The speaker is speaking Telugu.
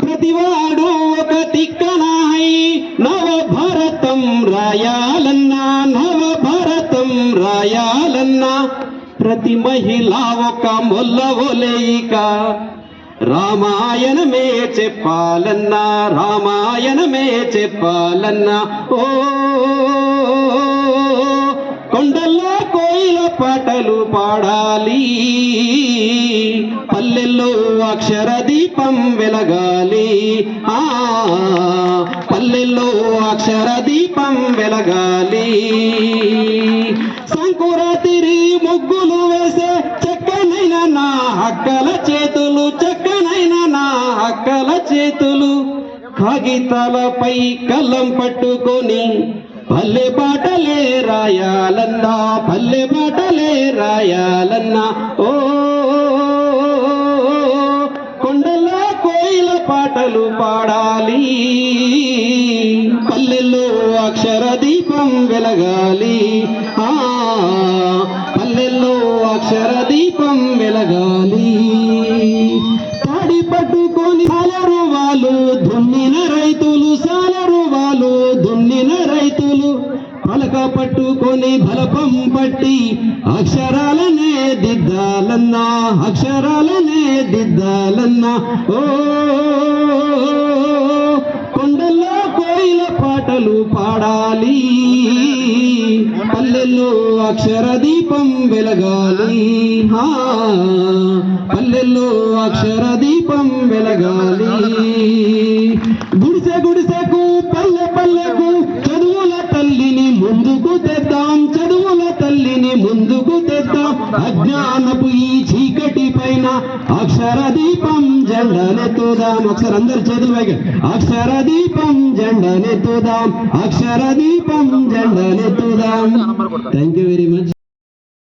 ప్రతివాడు ఒక తిక్కనాయి నవభారతం రాయాలన్నా నవభారతం రాయాలన్నా ప్రతి మహిళ ఒక మొల్లవోలేయిక రామాయణమే చెప్పాలన్నా రామాయణమే చెప్పాలన్నా ఓ కొండల్లో కోయిల పాటలు పాడాలి పల్లెల్లో అక్షర దీపం వెలగాలి పల్లెల్లో అక్షర దీపం వెలగాలి సంకురాతిరి ముగ్గులు వేసే చక్కనైన నా హక్కల చేతులు చక్కనైన నా హక్కల చేతులు కాగితాలపై కలం పట్టుకొని పల్లె పాటలే రాయాలన్నా పల్లె పాటలే రాయాలన్నా ఓ కొండల్లో కోయిల పాటలు పాడాలి పల్లెల్లో అక్షర దీపం వెలగాలి పల్లెల్లో అక్షర దీపం వెలగాలి తాడి పట్టుకొని సాలరు వాళ్ళు దున్నిన రైతులు సాలరు వాళ్ళు దున్నిన రైతులు పలక పట్టుకొని బలపం పట్టి అక్షరాలనే దిద్దాలన్నా అక్షరాలనే దిద్దాలన్నా ఓ కొండల్లో కోయిల పాటలు పాడాలి పల్లెల్లో అక్షర దీపం వెలగాలి పల్లెల్లో అక్షర దీపం వెలగాలి గుడిసె గుడిసెకు పల్లె పల్లెకు చదువుల తల్లిని ముందుకు తెద్దాం చదువుల తల్లిని ముందుకు తెద్దాం అజ్ఞానపు ఈ చీకటి పైన అక్షర దీపం జెండనెత్తుదాం ఒకసారి అందరు చేతులు పైకి అక్షర దీపం జెండనెత్తుదాం అక్షర దీపం జెండనెత్తుదాం థ్యాంక్ యూ వెరీ మచ్.